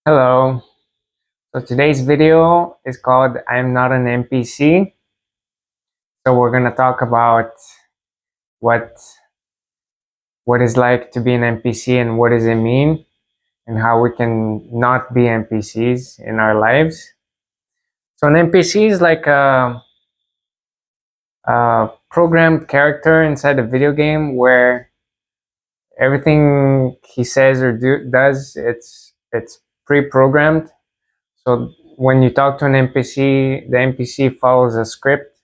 Hello. So today's video is called I'm Not an NPC. So we're going to talk about what what is like to be an NPC and what does it mean and how we can not be NPCs in our lives. So an NPC is like a programmed character inside a video game where everything he says or does it's pre-programmed. So when you talk to an NPC, the NPC follows a script.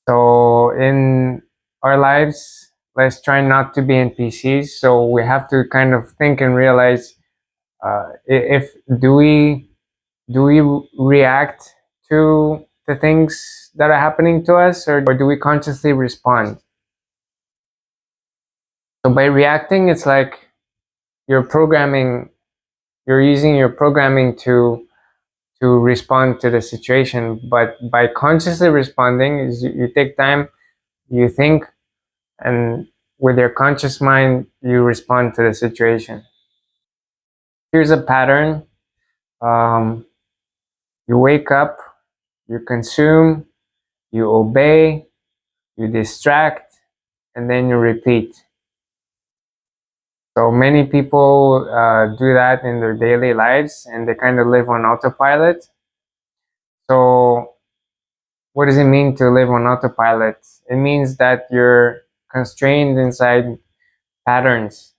So in our lives, let's try not to be NPCs. So we have to kind of think and realize if do we react to the things that are happening to us, or do we consciously respond? So by reacting, it's like you're programming, you're using your programming to respond to the situation. But by consciously responding, is you take time, you think, and with your conscious mind you respond to the situation. Here's a pattern. um, you wake up, you consume, you obey, you distract, and then you repeat. So many people do that in their daily lives and they kind of live on autopilot. So what does it mean to live on autopilot? It means that you're constrained inside patterns.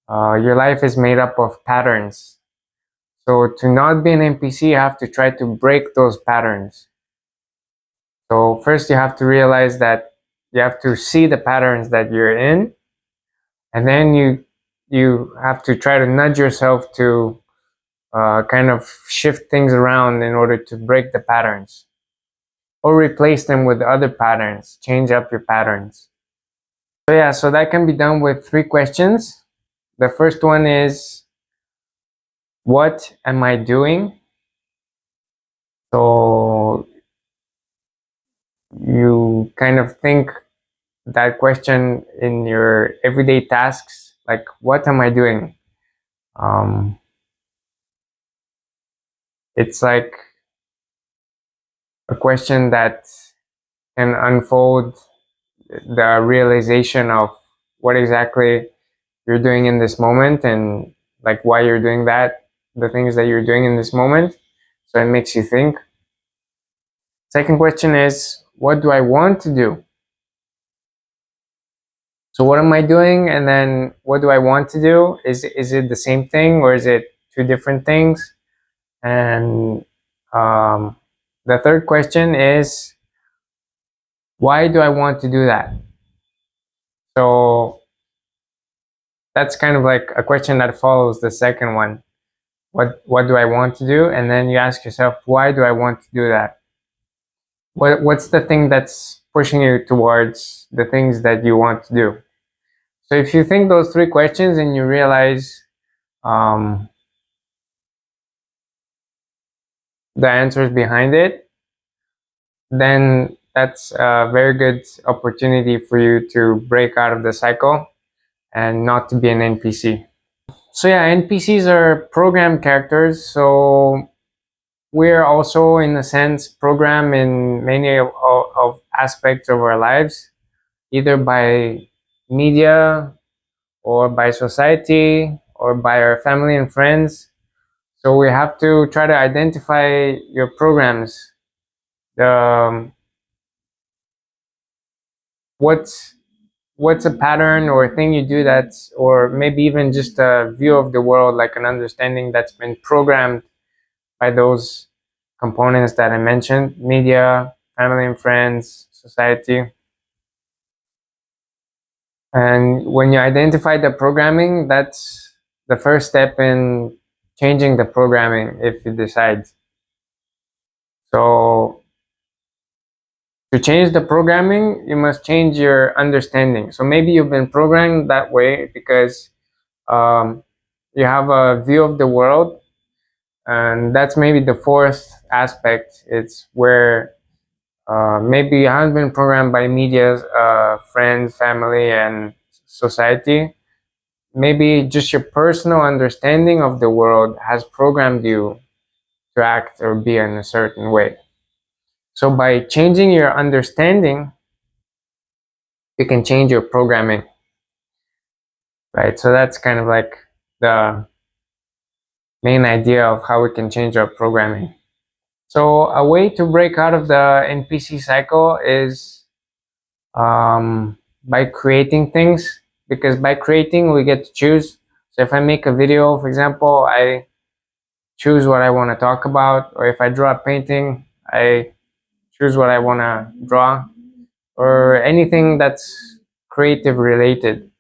Your life is made up of patterns. So to not be an NPC, you have to try to break those patterns. So first you have to realize that you have to see the patterns that you're in, and then you have to try to nudge yourself to kind of shift things around in order to break the patterns, or replace them with other patterns, change up your patterns. So yeah, so that can be done with 3 questions. The first one is, what am I doing? So you kind of think that question in your everyday tasks, like, what am I doing? um, it's like a question that can unfold the realization of what exactly you're doing in this moment, and like why you're doing that, the things that you're doing in this moment. So it makes you think. Second question is, what do I want to do? So what am I doing, and then what do I want to do? Is it the same thing, or is it two different things? And um, the third question is, why do I want to do that? So that's kind of like a question that follows the second one. What do I want to do? And then you ask yourself, why do I want to do that? What's the thing that's pushing you towards the things that you want to do? So if you think those 3 questions and you realize um, the answers behind it, then that's a very good opportunity for you to break out of the cycle and not to be an NPC. So yeah, NPCs are programmed characters. So we're also, in a sense, programmed in many of aspects of our lives, either by media or by society or by our family and friends. So we have to try to identify your programs. The what's what's a pattern or a thing you do that's, or maybe even just a view of the world, like an understanding that's been programmed by those components that I mentioned: media, family and friends, society. And when you identify the programming, that's the first step in changing the programming if you decide. So to change the programming, you must change your understanding. So maybe you've been programmed that way because um, you have a view of the world, and that's maybe the fourth aspect. It's where maybe you haven't been programmed by media, friends, family, and society. maybe just your personal understanding of the world has programmed you to act or be in a certain way. So by changing your understanding, you can change your programming, right? So that's kind of like the main idea of how we can change our programming. So a way to break out of the NPC cycle is by creating things, because by creating we get to choose. So if I make a video, for example, I choose what I want to talk about, or if I draw a painting, I choose what I want to draw, or anything that's creative related.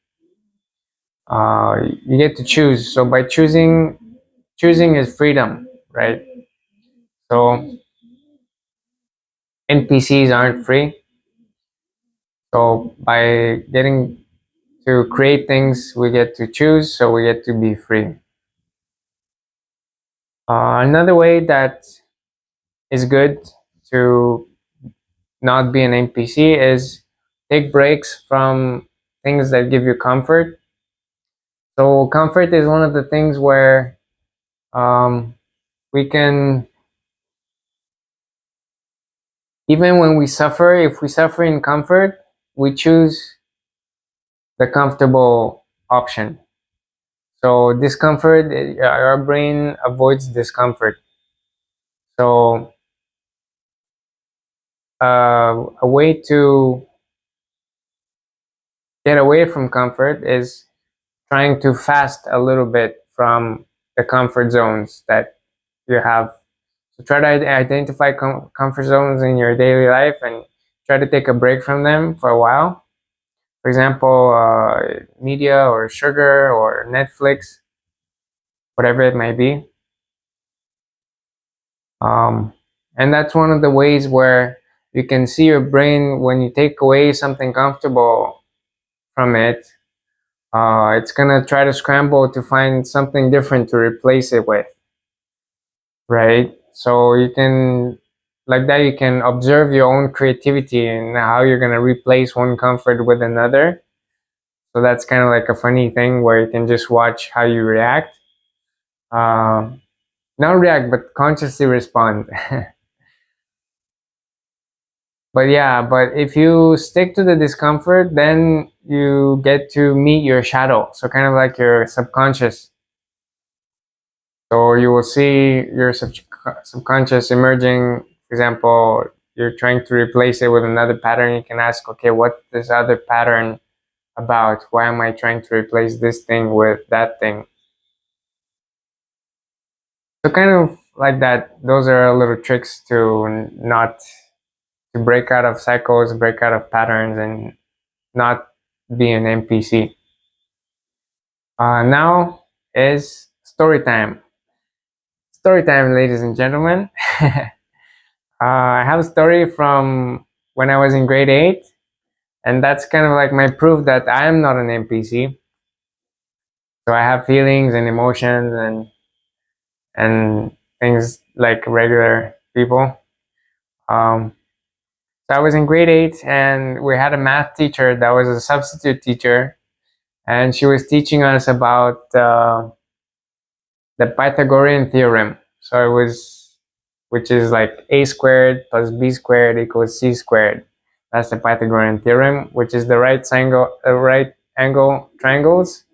You get to choose. So by choosing is freedom, right? So NPCs aren't free. So by getting to create things, we get to choose, so we get to be free. Another way that is good to not be an NPC is take breaks from things that give you comfort. So comfort is one of the things where um, we can, even when we suffer, if we suffer in comfort, we choose the comfortable option. So discomfort, our brain avoids discomfort. So a way to get away from comfort is trying to fast a little bit from the comfort zones that you have. So try to identify comfort zones in your daily life and try to take a break from them for a while. For example, media or sugar or Netflix, whatever it may be. Um, and that's one of the ways where you can see your brain when you take away something comfortable from it. It's gonna try to scramble to find something different to replace it with, right? So you can, like that, you can observe your own creativity and how you're gonna replace one comfort with another. So that's kind of like a funny thing where you can just watch how you react. Not react, but consciously respond. But yeah, but if you stick to the discomfort, then you get to meet your shadow. So kind of like your subconscious. So you will see your subconscious emerging. For example, you're trying to replace it with another pattern. You can ask, okay, what's this other pattern about? Why am I trying to replace this thing with that thing? So kind of like that. Those are little tricks to not to break out of cycles, break out of patterns, and not be an NPC. Now is story time. Story time, ladies and gentlemen. I have a story from when I was in grade 8, and that's kind of like my proof that I am not an NPC. So I have feelings and emotions and things like regular people. Um, so I was in grade 8, and we had a math teacher that was a substitute teacher, and she was teaching us about the Pythagorean theorem. So it was, which is like a squared plus b squared equals c squared. That's the Pythagorean theorem, which is the right angle triangles.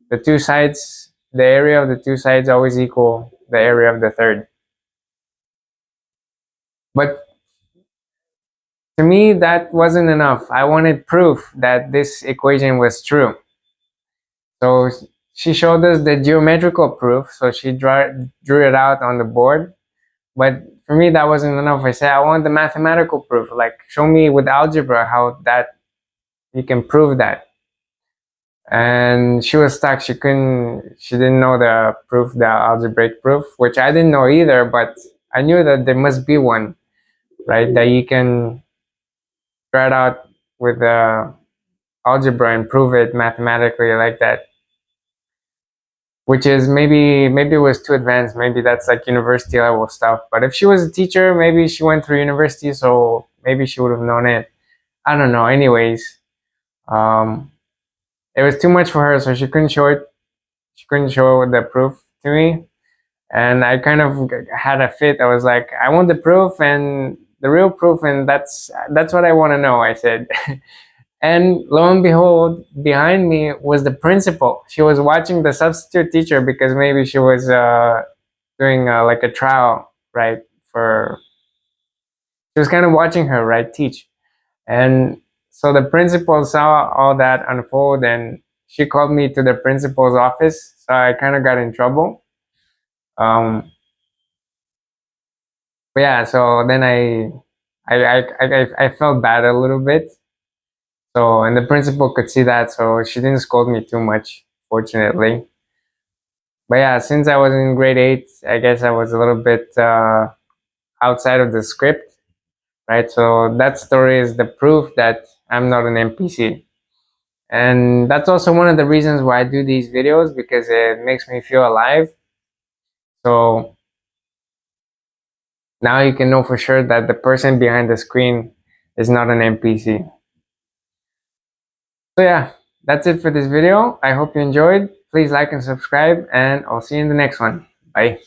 The two sides, the area of the two sides always equal the area of the third. But to me, that wasn't enough. I wanted proof that this equation was true. So she showed us the geometrical proof. So she drew it out on the board. But for me, that wasn't enough. I said, I want the mathematical proof. Like, show me with algebra how that you can prove that. And she was stuck. She didn't know the proof, the algebraic proof, which I didn't know either, but I knew that there must be one, right? That you can try it out with the algebra and prove it mathematically like that. Which is maybe it was too advanced. Maybe that's like university level stuff. But if she was a teacher, maybe she went through university, so maybe she would have known it. I don't know. Anyways, um, it was too much for her, so she couldn't show it. She couldn't show the proof to me, and I kind of had a fit. I was like, I want the proof and the real proof, and that's what I want to know. I said. And lo and behold, behind me was the principal. She was watching the substitute teacher because maybe she was doing like a trial, right? For She was kind of watching her, right, teach. And so the principal saw all that unfold, and she called me to the principal's office. So I kind of got in trouble. Um, but yeah, so then I felt bad a little bit. So, and the principal could see that, so she didn't scold me too much, fortunately. But yeah, since I was in grade 8, I guess I was a little bit outside of the script, right? So that story is the proof that I'm not an NPC. And that's also one of the reasons why I do these videos, because it makes me feel alive. So now you can know for sure that the person behind the screen is not an NPC. So yeah, that's it for this video. I hope you enjoyed. Please like and subscribe, and I'll see you in the next one. Bye.